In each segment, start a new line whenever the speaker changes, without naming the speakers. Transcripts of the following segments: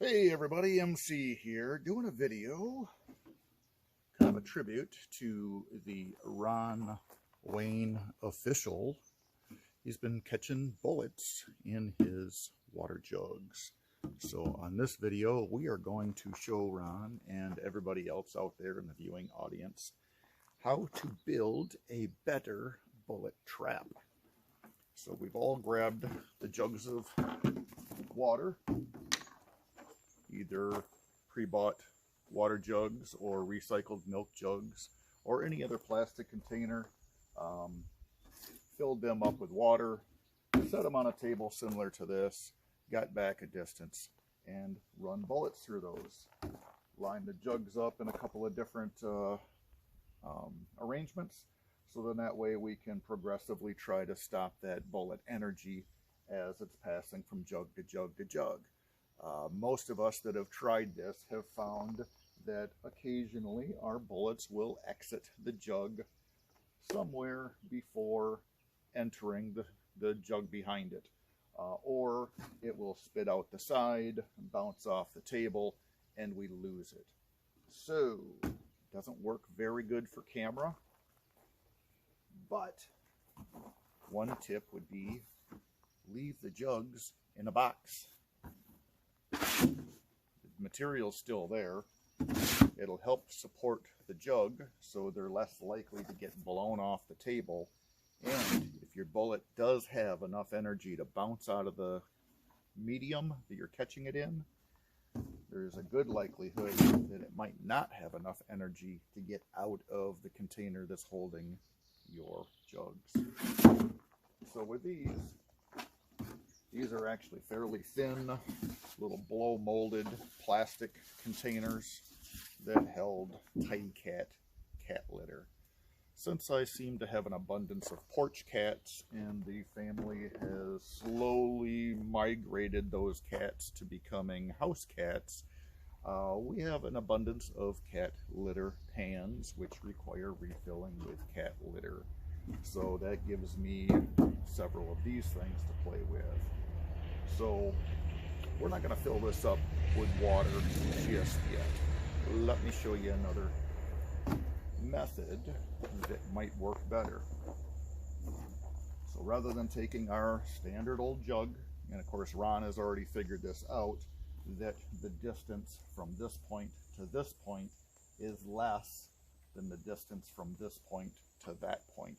Hey everybody, MC here, doing a video, kind of a tribute to the Ron Wayne official. He's been catching bullets in his water jugs. So on this video, we are going to show Ron and everybody else out there in the viewing audience how to build a better bullet trap. So we've all grabbed the jugs of water, either pre-bought water jugs or recycled milk jugs or any other plastic container, filled them up with water, set them on a table similar to this, got back a distance, and run bullets through those. Line the jugs up in a couple of different arrangements, so then that way we can progressively try to stop that bullet energy as it's passing from jug to jug to jug. Most of us that have tried this have found that occasionally our bullets will exit the jug somewhere before entering the jug behind it. Or it will spit out the side, bounce off the table, and we lose it. So, it doesn't work very good for camera, but one tip would be leave the jugs in a box. The material's still there. It'll help support the jug so they're less likely to get blown off the table. And if your bullet does have enough energy to bounce out of the medium that you're catching it in, there's a good likelihood that it might not have enough energy to get out of the container that's holding your jugs. So with these are actually fairly thin, little blow molded plastic containers that held tiny cat litter. Since I seem to have an abundance of porch cats and the family has slowly migrated those cats to becoming house cats, we have an abundance of cat litter pans which require refilling with cat litter. So that gives me several of these things to play with. So we're not going to fill this up with water just yet. Let me show you another method that might work better. So rather than taking our standard old jug, and of course Ron has already figured this out, that the distance from this point to this point is less than the distance from this point to that point.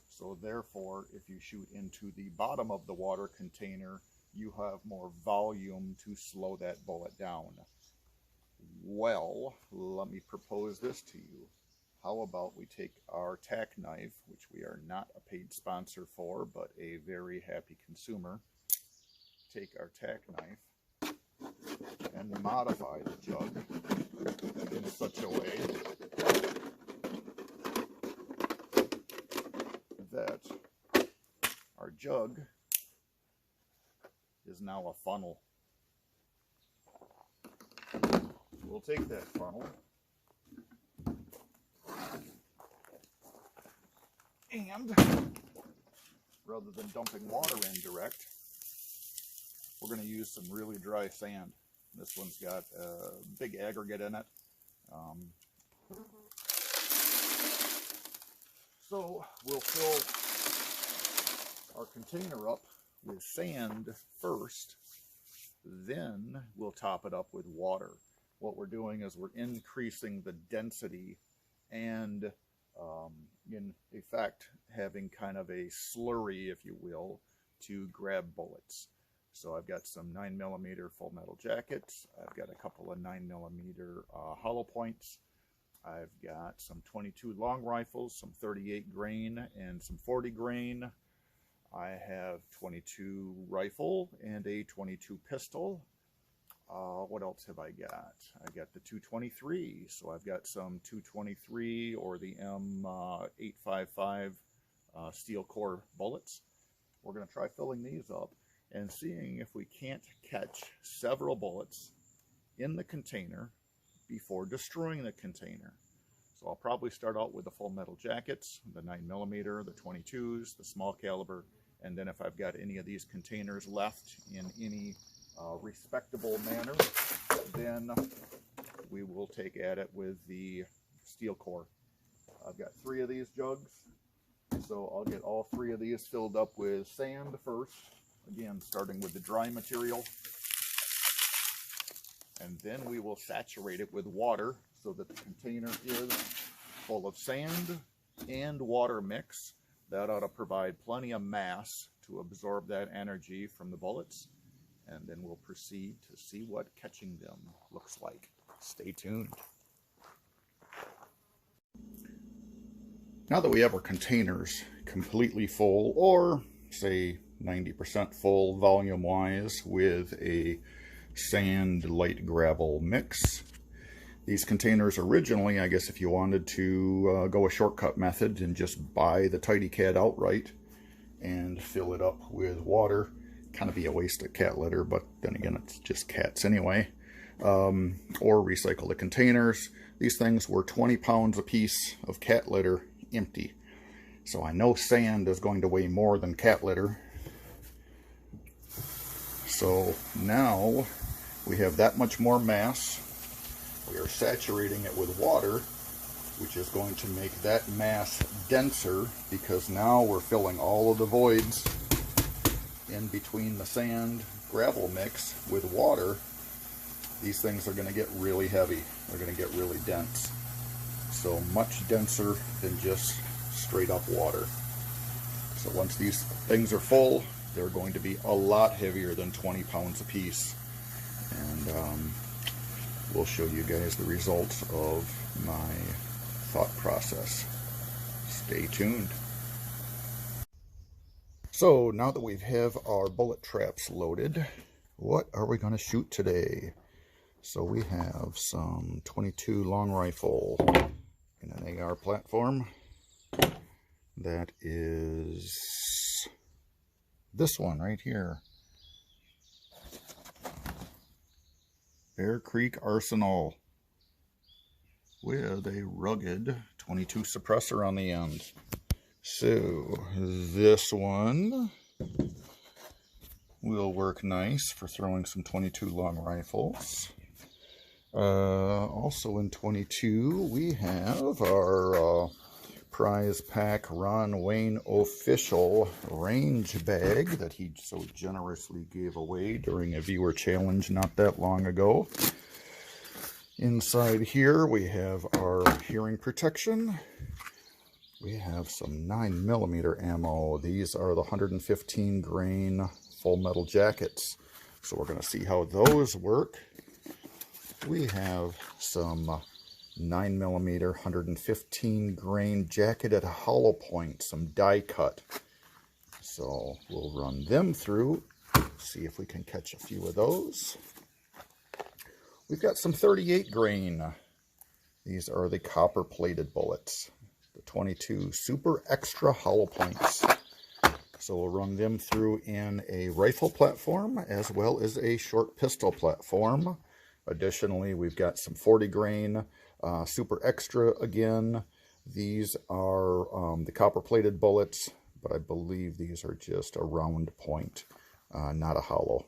So therefore, if you shoot into the bottom of the water container, you have more volume to slow that bullet down. Well, let me propose this to you. How about we take our tack knife, which we are not a paid sponsor for, but a very happy consumer. Take our tack knife and modify the jug in such a way that our jug is now a funnel. We'll take that funnel and rather than dumping water in direct, we're going to use some really dry sand. This one's got a big aggregate in it. So we'll fill our container up with sand first, then we'll top it up with water. What we're doing is we're increasing the density and in effect having kind of a slurry, if you will, to grab bullets. So I've got some 9mm full metal jackets. I've got a couple of 9mm hollow points. I've got some 22 long rifles, some 38 grain and some 40 grain. I have 22 rifle and a 22 pistol. What else have I got? I got the 223, so I've got some 223 or the M855 steel core bullets. We're going to try filling these up and seeing if we can't catch several bullets in the container before destroying the container. So I'll probably start out with the full metal jackets, the 9mm, the 22s, the small caliber, and then if I've got any of these containers left in any respectable manner, then we will take at it with the steel core. I've got 3 of these jugs, so I'll get all 3 of these filled up with sand first, again starting with the dry material, and then we will saturate it with water so that the container is full of sand and water mix. That ought to provide plenty of mass to absorb that energy from the bullets, and then we'll proceed to see what catching them looks like. Stay tuned. Now that we have our containers completely full, or say 90% full volume-wise, with a sand light gravel mix, these containers originally, I guess if you wanted to go a shortcut method and just buy the Tidy Cat outright and fill it up with water, kind of be a waste of cat litter, but then again it's just cats anyway, or recycle the containers. These things were 20 pounds a piece of cat litter empty. So I know sand is going to weigh more than cat litter. So now we have that much more mass. We are saturating it with water, which is going to make that mass denser, because now we're filling all of the voids in between the sand gravel mix with water. These things are going to get really heavy. They're going to get really dense. So much denser than just straight up water. So once these things are full, they're going to be a lot heavier than 20 pounds a piece. And we'll show you guys the results of my thought process. Stay tuned. So now that we have our bullet traps loaded, what are we going to shoot today? So we have some 22 long rifle in an AR platform. That is this one right here. Bear Creek Arsenal with a rugged 22 suppressor on the end. So this one will work nice for throwing some 22 long rifles. Also in 22 we have our prize pack Ron Wayne official range bag that he so generously gave away during a viewer challenge not that long ago. Inside here we have our hearing protection. We have some 9mm ammo. These are the 115 grain full metal jackets. So we're going to see how those work. We have some 9mm 115 grain jacketed hollow point, some die cut. So we'll run them through, see if we can catch a few of those. We've got some 38 grain. These are the copper plated bullets, the 22 super extra hollow points. So we'll run them through in a rifle platform as well as a short pistol platform. Additionally, we've got some 40 grain super extra again. These are the copper plated bullets, but I believe these are just a round point, not a hollow.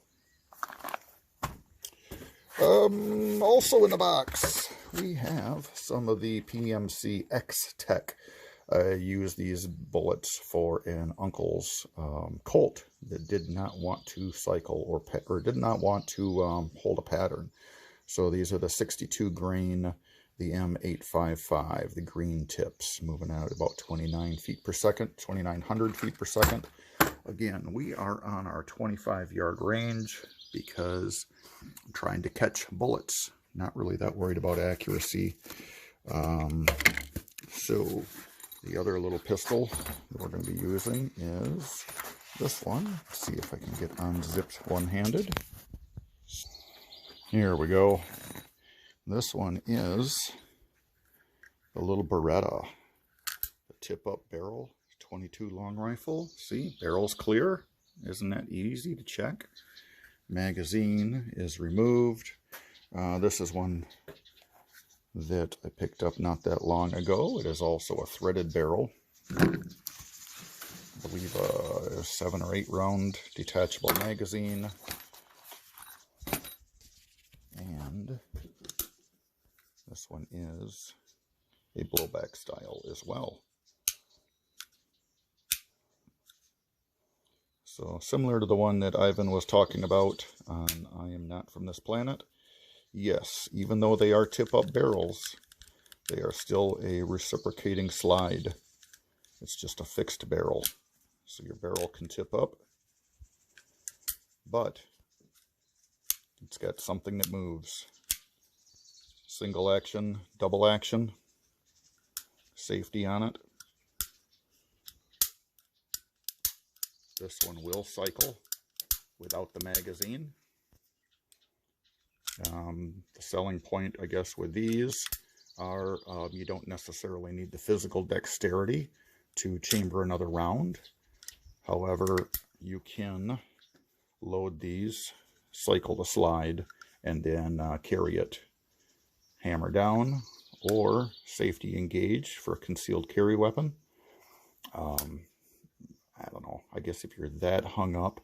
Also in the box, we have some of the PMC X-Tech. I used these bullets for an uncle's Colt that did not want to cycle or did not want to hold a pattern. So these are the 62 grain, the M855, the green tips, moving out at about 29 feet per second, 2,900 feet per second. Again, we are on our 25-yard range because I'm trying to catch bullets. Not really that worried about accuracy. So the other little pistol that we're going to be using is this one. Let's see if I can get unzipped one-handed. Here we go. This one is the little Beretta, the tip-up barrel, 22 long rifle. See, barrel's clear. Isn't that easy to check? Magazine is removed. This is one that I picked up not that long ago. It is also a threaded barrel. I believe a 7 or 8 round detachable magazine. this one is a blowback style as well. So similar to the one that Ivan was talking about on I Am Not From This Planet, yes, even though they are tip-up barrels, they are still a reciprocating slide. It's just a fixed barrel. So your barrel can tip up, but it's got something that moves. Single action, double action, safety on it. This one will cycle without the magazine. The selling point, I guess, with these are you don't necessarily need the physical dexterity to chamber another round. However, you can load these, cycle the slide, and then carry it hammer down, or safety engage for a concealed carry weapon. I don't know, I guess if you're that hung up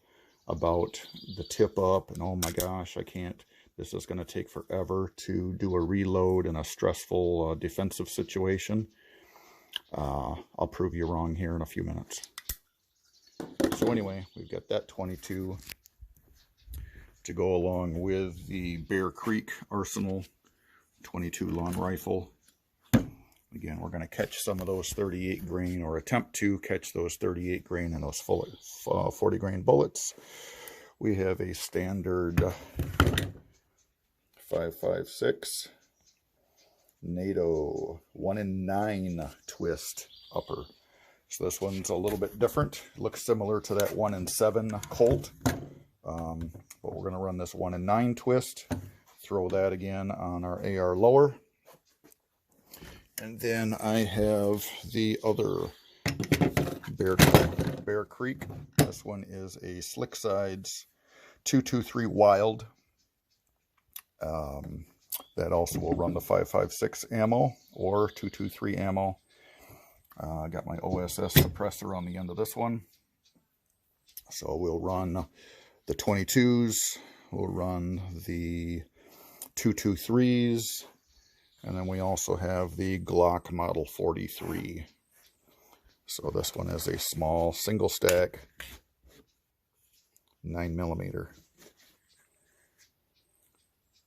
about the tip up and oh my gosh, I can't, this is going to take forever to do a reload in a stressful defensive situation, I'll prove you wrong here in a few minutes. So anyway, we've got that 22 to go along with the Bear Creek Arsenal 22 long rifle. Again, we're going to catch some of those 38 grain, or attempt to catch those 38 grain and those 40 grain bullets. We have a standard 5.56 NATO 1-in-9 twist upper. So this one's a little bit different. Looks similar to that 1-in-7 Colt, but we're going to run this 1-in-9 twist. Throw that again on our AR lower. And then I have the other Bear Creek. This one is a Slick Sides 223 Wild. That also will run the 5.56 ammo or 223 ammo. I got my OSS suppressor on the end of this one. So we'll run the 22s, we'll run the 223s, and then we also have the Glock Model 43. So this one is a small single stack 9mm.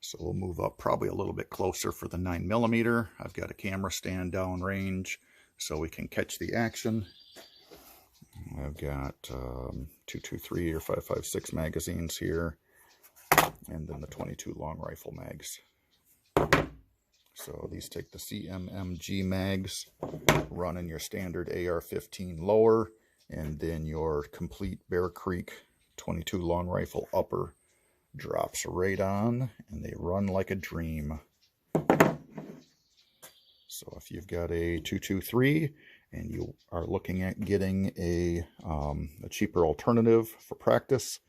So we'll move up probably a little bit closer for the 9mm. I've got a camera stand downrange so we can catch the action. I've got 223 or 5.56 magazines here, and then the 22 long rifle mags. So these take the CMMG mags, run in your standard AR-15 lower, and then your complete Bear Creek 22 long rifle upper drops right on, and they run like a dream. So if you've got a 223 and you are looking at getting a cheaper alternative for practice,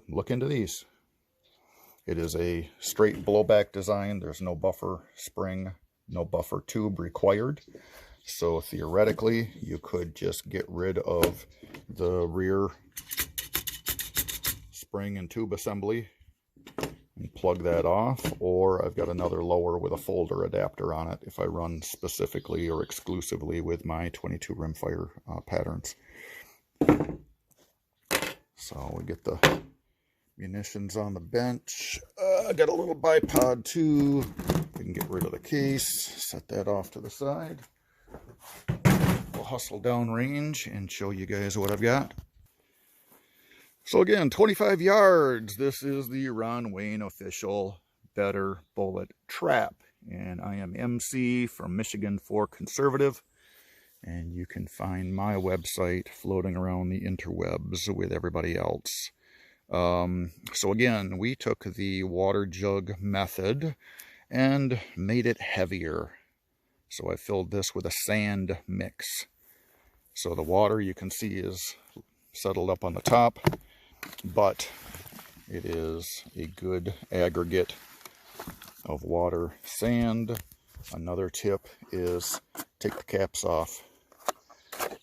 look into these. It is a straight blowback design. There's no buffer spring, no buffer tube required. So theoretically, you could just get rid of the rear spring and tube assembly and plug that off, or I've got another lower with a folder adapter on it if I run specifically or exclusively with my 22 rimfire patterns. So we get the munitions on the bench. I got a little bipod too. We can get rid of the case, set that off to the side. We'll hustle down range and show you guys what I've got. So again, 25 yards. This is the Ron Wayne official Better Bullet Trap. And I am MC from Michigan for Conservative. And you can find my website floating around the interwebs with everybody else. So again, we took the water jug method and made it heavier. So I filled this with a sand mix. So the water you can see is settled up on the top, but it is a good aggregate of water, sand. Another tip is take the caps off.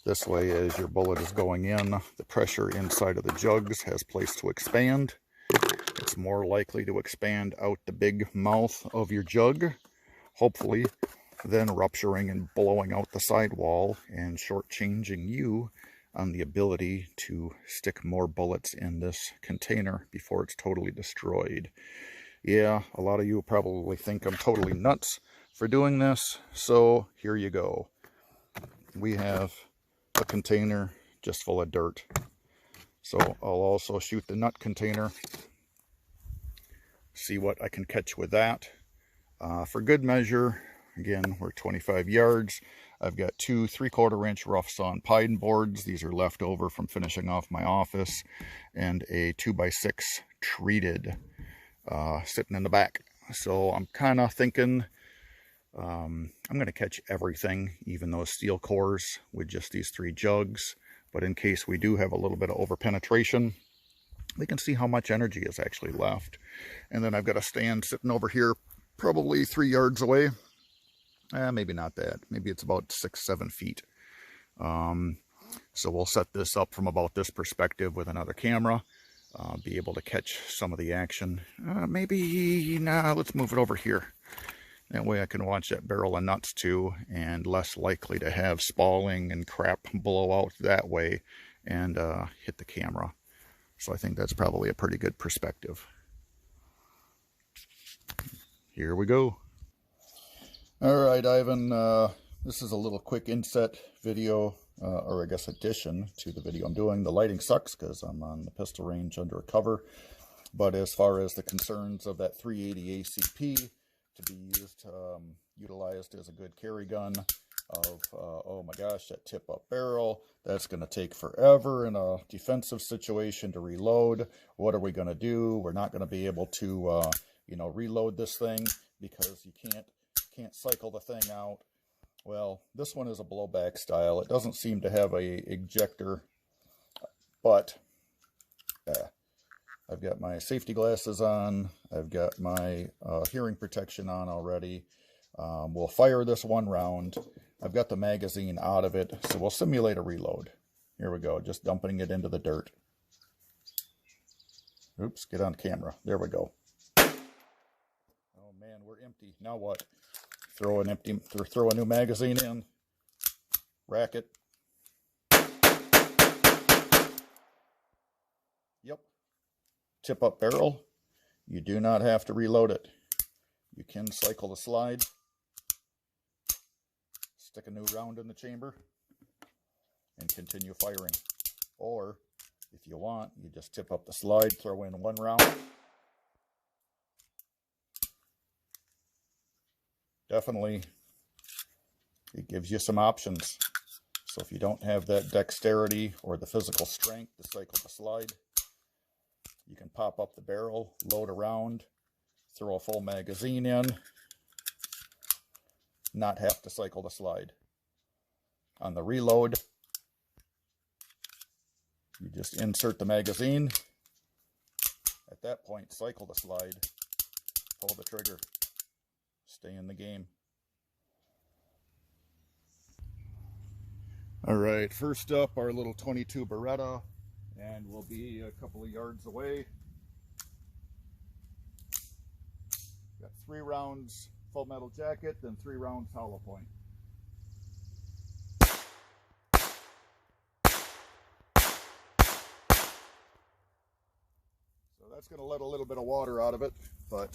This way, as your bullet is going in, the pressure inside of the jugs has place to expand. It's more likely to expand out the big mouth of your jug hopefully then rupturing and blowing out the sidewall and shortchanging you on the ability to stick more bullets in this container before it's totally destroyed. Yeah, a lot of you probably think I'm totally nuts for doing this, so here you go. We have a container just full of dirt. So I'll also shoot the nut container, see what I can catch with that. For good measure, again, we're 25 yards. I've got 2 3/4-inch rough sawn pine boards. These are left over from finishing off my office, and a 2x6 treated sitting in the back. So I'm kind of thinking I'm going to catch everything, even those steel cores, with just these 3 jugs. But in case we do have a little bit of over penetration, we can see how much energy is actually left. And then I've got a stand sitting over here, probably 3 yards away. Maybe not that. Maybe it's about 6-7 feet. So we'll set this up from about this perspective with another camera. Be able to catch some of the action. Let's move it over here. That way I can watch that barrel of nuts too, and less likely to have spalling and crap blow out that way and hit the camera. So I think that's probably a pretty good perspective. Here we go. All right, Ivan, this is a little quick inset video, or I guess addition to the video I'm doing. The lighting sucks because I'm on the pistol range under a cover. But as far as the concerns of that 380 ACP to be utilized as a good carry gun of, oh my gosh, that tip-up barrel, that's going to take forever in a defensive situation to reload. What are we going to do? We're not going to be able to, reload this thing because you can't cycle the thing out. Well, this one is a blowback style. It doesn't seem to have a ejector, but I've got my safety glasses on. I've got my hearing protection on already. We'll fire this 1 round. I've got the magazine out of it, so we'll simulate a reload. Here we go, just dumping it into the dirt. Oops, get on camera. There we go. Oh man, we're empty. Now what? Throw a new magazine in. Rack it. Yep. Tip up barrel. You do not have to reload it. You can cycle the slide. Stick a new round in the chamber and continue firing. Or if you want, you just tip up the slide, throw in 1 round. Definitely, it gives you some options. So if you don't have that dexterity or the physical strength to cycle the slide, you can pop up the barrel, load a round, throw a full magazine in, not have to cycle the slide. On the reload, you just insert the magazine. At that point, cycle the slide, pull the trigger, stay in the game. All right, first up, our little 22 Beretta, and we'll be a couple of yards away. Got 3 rounds full metal jacket, then 3 rounds hollow point. So that's going to let a little bit of water out of it, but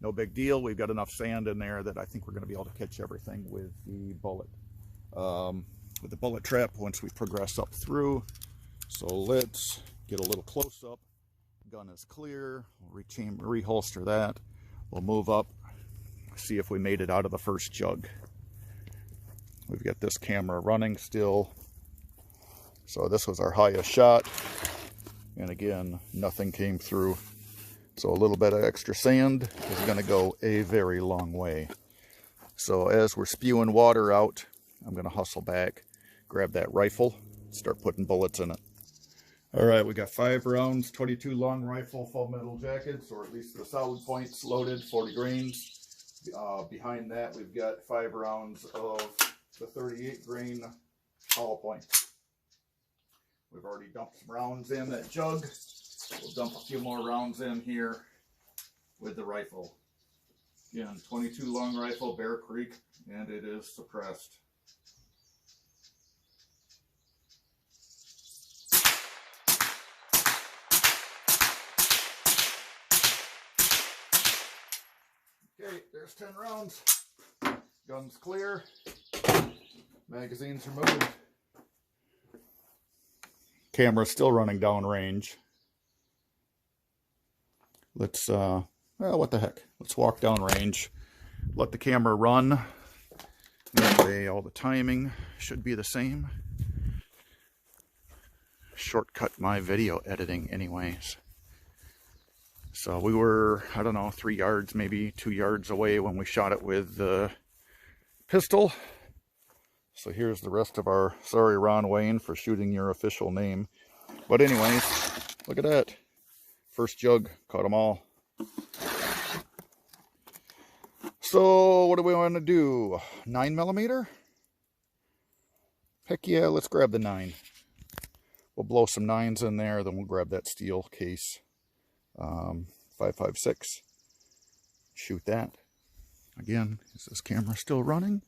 no big deal. We've got enough sand in there that I think we're going to be able to catch everything with the bullet. With the bullet trap once we progress up through. So let's get a little close up. Gun is clear. We'll reholster that. We'll move up, see if we made it out of the first jug. We've got this camera running still. So this was our highest shot. And again, nothing came through. So a little bit of extra sand is going to go a very long way. So as we're spewing water out, I'm going to hustle back, grab that rifle, start putting bullets in it. All right, we got 5 rounds, 22 long rifle, full metal jackets, or at least the solid points loaded, 40 grains. Behind that, we've got 5 rounds of the 38 grain hollow point. We've already dumped some rounds in that jug. We'll dump a few more rounds in here with the rifle. Again, 22 long rifle, Bear Creek, and it is suppressed. Okay, there's 10 rounds. Gun's clear. Magazine's removed. Camera's still running downrange. Let's, well, what the heck. Let's walk downrange. Let the camera run. That way all the timing should be the same. Shortcut my video editing anyways. So we were, I don't know, 3 yards, maybe 2 yards away when we shot it with the pistol. So here's the rest of our, sorry Ron Wayne for shooting your official name. But anyways, look at that. First jug, caught them all. So what do we want to do? 9mm? Heck yeah, let's grab the 9. We'll blow some 9s in there, then we'll grab that steel case. 5.56. Shoot that. Again, is this camera still running?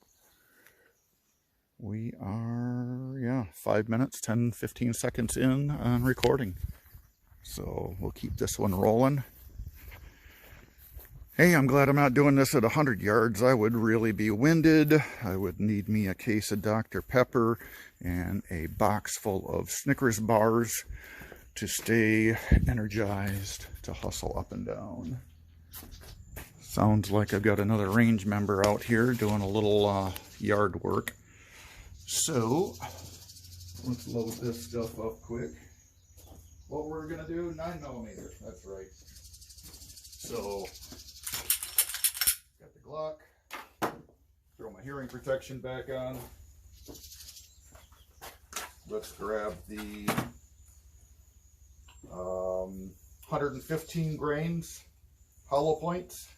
We are, yeah, 5 minutes, 10, 15 seconds in on recording. So we'll keep this one rolling. Hey, I'm glad I'm not doing this at 100 yards. I would really be winded. I would need me a case of Dr. Pepper and a box full of Snickers bars to stay energized, to hustle up and down. Sounds like I've got another range member out here doing a little yard work. So, let's load this stuff up quick. What we're gonna do, 9mm, that's right. So, got the Glock, throw my hearing protection back on. Let's grab the 115 grains hollow points.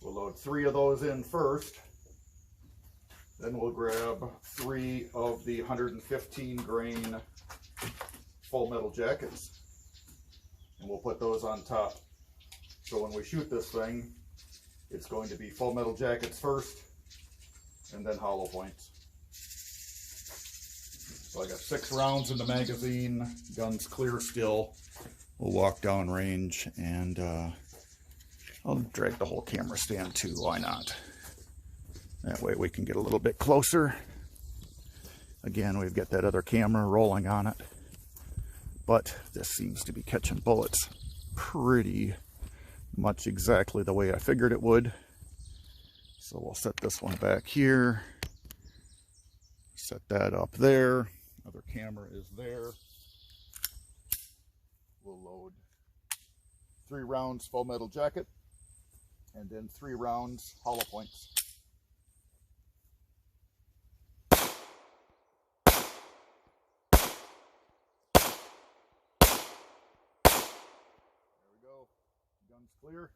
We'll load 3 of those in first. Then we'll grab 3 of the 115 grain full metal jackets. And we'll put those on top. So when we shoot this thing, it's going to be full metal jackets first, and then hollow points. So I got 6 rounds in the magazine, gun's clear still. We'll walk down range, and I'll drag the whole camera stand too, why not? That way we can get a little bit closer. Again, we've got that other camera rolling on it, but this seems to be catching bullets pretty much exactly the way I figured it would. So we'll set this one back here, set that up there, other camera is there. We'll load 3 rounds full metal jacket, and then 3 rounds hollow points. There we go, gun's clear.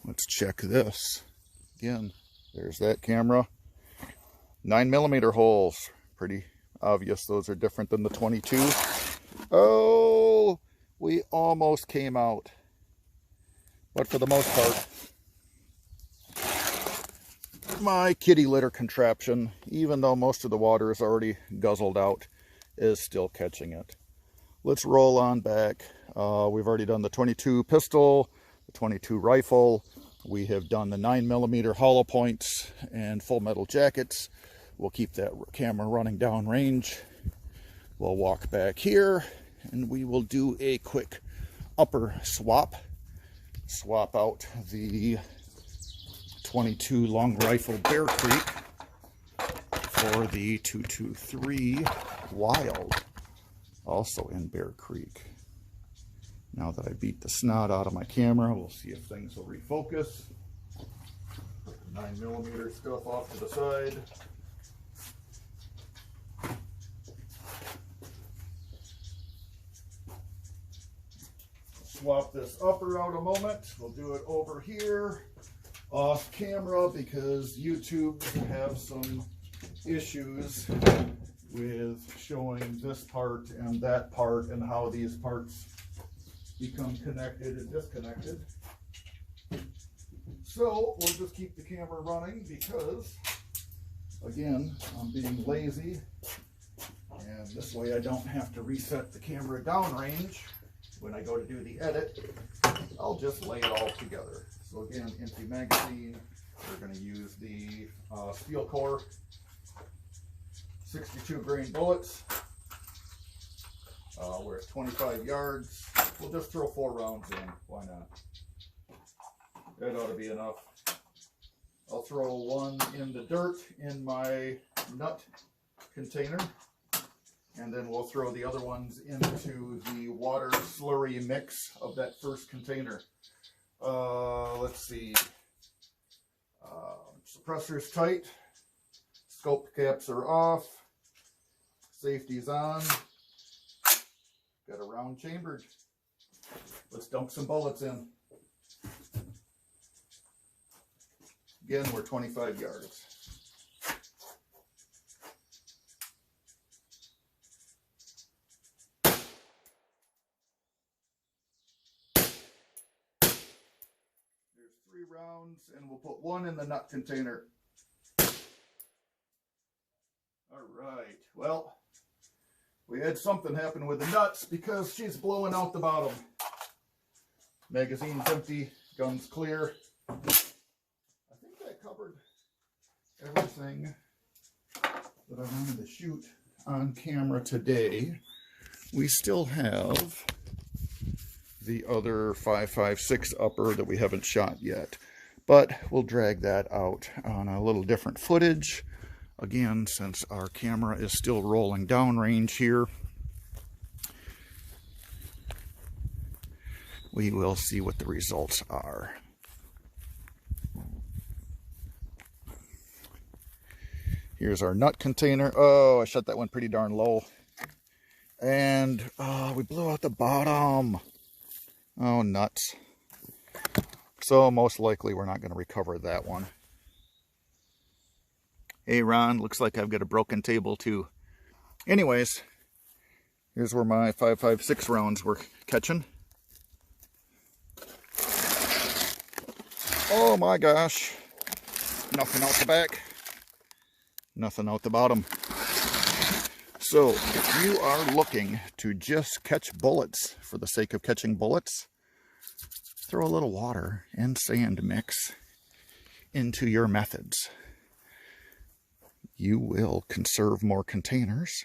Let's check this. Again, there's that camera. 9mm holes. Pretty obvious those are different than the 22. Oh, we almost came out. But for the most part, my kitty litter contraption, even though most of the water is already guzzled out, is still catching it. Let's roll on back. We've already done the 22 pistol, the 22 rifle. We have done the 9mm hollow points and full metal jackets. We'll keep that camera running down range. We'll walk back here and we will do a quick upper swap. Swap out the 22 long rifle Bear Creek for the 223 Wild, also in Bear Creek. Now that I beat the snot out of my camera, we'll see if things will refocus. Put the 9mm stuff off to the side. Swap this upper out a moment. We'll do it over here off camera because YouTube have some issues with showing this part and that part and how these parts become connected and disconnected. So we'll just keep the camera running because, again, I'm being lazy, and this way I don't have to reset the camera downrange when I go to do the edit. I'll just lay it all together. So again, empty magazine. We're going to use the steel core 62 grain bullets. We're at 25 yards. We'll just throw 4 rounds in. Why not? That ought to be enough. I'll throw one in the dirt in my nut container, and then we'll throw the other ones into the water slurry mix of that first container. Let's see. Suppressor's tight. Scope caps are off. Safety's on. Got a round chambered. Let's dump some bullets in. Again, we're 25 yards. There's 3 rounds, and we'll put 1 in the nut container. All right, well, we had something happen with the nuts because she's blowing out the bottom. Magazine's empty, gun's clear. I think that covered everything that I wanted to shoot on camera today. We still have the other 5.56 upper that we haven't shot yet, but we'll drag that out on a little different footage. Again, since our camera is still rolling downrange here, we will see what the results are. Here's our nut container. Oh, I shut that one pretty darn low. And we blew out the bottom. Oh, nuts. So most likely we're not going to recover that one. Hey, Ron, looks like I've got a broken table too. Anyways, here's where my 5.56 rounds were catching. Oh my gosh. Nothing out the back. Nothing out the bottom. So, if you are looking to just catch bullets for the sake of catching bullets, throw a little water and sand mix into your methods. You will conserve more containers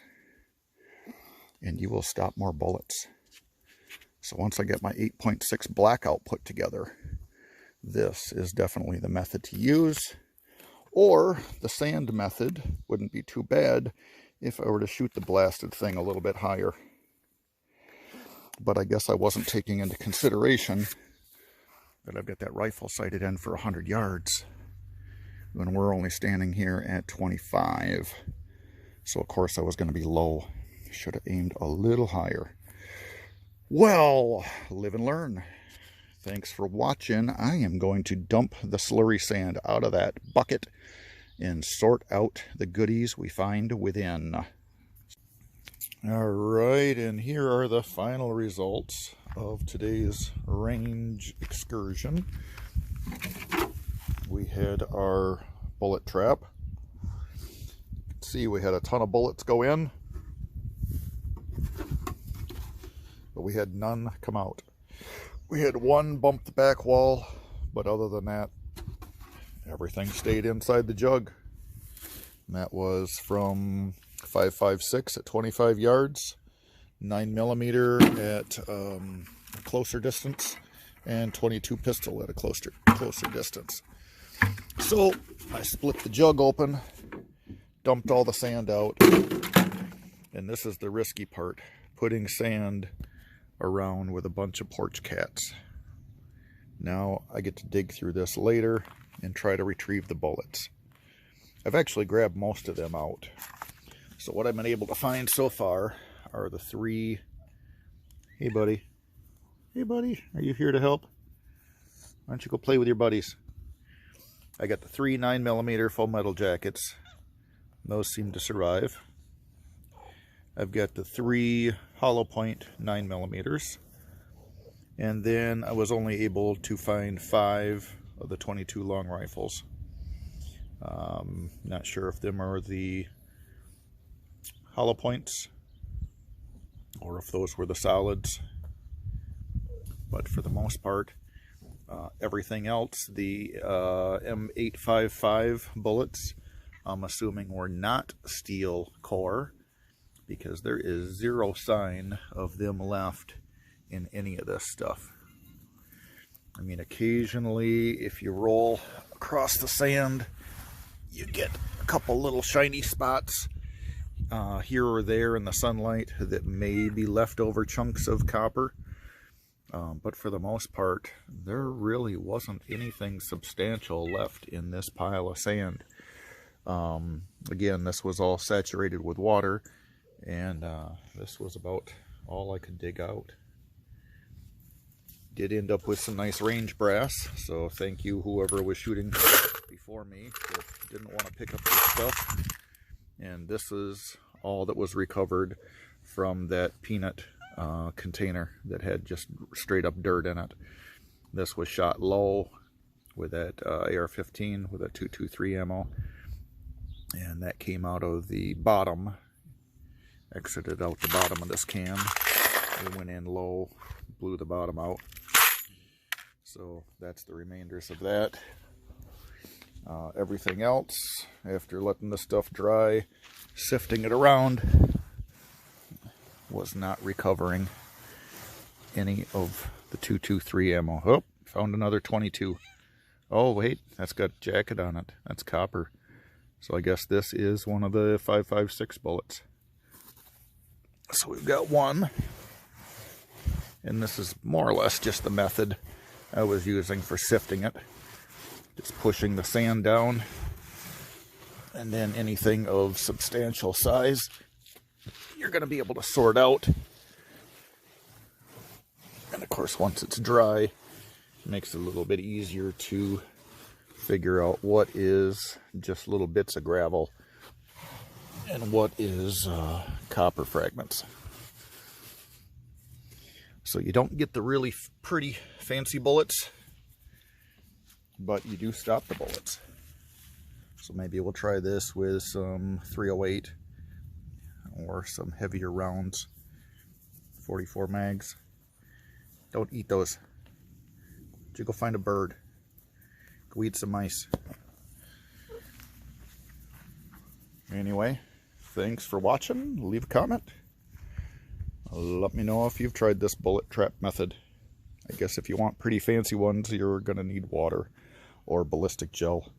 and you will stop more bullets. So once I get my 8.6 blackout put together, this is definitely the method to use. Or the sand method wouldn't be too bad if I were to shoot the blasted thing a little bit higher. But I guess I wasn't taking into consideration that I've got that rifle sighted in for 100 yards. When we're only standing here at 25. So of course I was going to be low. Should have aimed a little higher. Well, live and learn. Thanks for watching. I am going to dump the slurry sand out of that bucket and sort out the goodies we find within. All right, and here are the final results of today's range excursion. We had our bullet trap. See, we had a ton of bullets go in, but we had none come out. We had one bump the back wall, but other than that, everything stayed inside the jug. And that was from 5.56 at 25 yards, 9mm at a closer distance, and 22 pistol at a closer distance. So I split the jug open, dumped all the sand out, and this is the risky part, putting sand around with a bunch of porch cats. Now I get to dig through this later and try to retrieve the bullets. I've actually grabbed most of them out. So what I've been able to find so far are the 3... Hey buddy. Hey buddy, are you here to help? Why don't you go play with your buddies? I got the 3 9mm full metal jackets, Those seem to survive. I've got the 3 hollow point 9mm, and then I was only able to find 5 of the 22 long rifles. Not sure if them are the hollow points or if those were the solids, but for the most part, everything else, the M855 bullets, I'm assuming were not steel core, because there is 0 sign of them left in any of this stuff. I mean, occasionally if you roll across the sand, you get a couple little shiny spots here or there in the sunlight that may be leftover chunks of copper. But for the most part, there really wasn't anything substantial left in this pile of sand. Again, this was all saturated with water, and this was about all I could dig out. Did end up with some nice range brass, so thank you whoever was shooting before me that didn't want to pick up this stuff. And this is all that was recovered from that peanut container that had just straight up dirt in it. This was shot low with that AR-15 with a .223 ammo, and that came out of the bottom, exited out the bottom of this can. It went in low, blew the bottom out. So that's the remainders of that. Everything else, after letting the stuff dry, sifting it around, was not recovering any of the .223 ammo. Oh, found another 22. Oh wait, that's got a jacket on it. That's copper. So I guess this is one of the 5.56 bullets. So we've got one, and this is more or less just the method I was using for sifting it. Just pushing the sand down, and then anything of substantial size you're going to be able to sort out. And of course, once it's dry, it makes it a little bit easier to figure out what is just little bits of gravel and what is copper fragments. So you don't get the really pretty fancy bullets, but you do stop the bullets. So maybe we'll try this with some 308 or some heavier rounds, 44 mags. Don't eat those. You go find a bird. Go eat some mice. Anyway, thanks for watching. Leave a comment. Let me know if you've tried this bullet trap method. I guess if you want pretty fancy ones, you're going to need water or ballistic gel.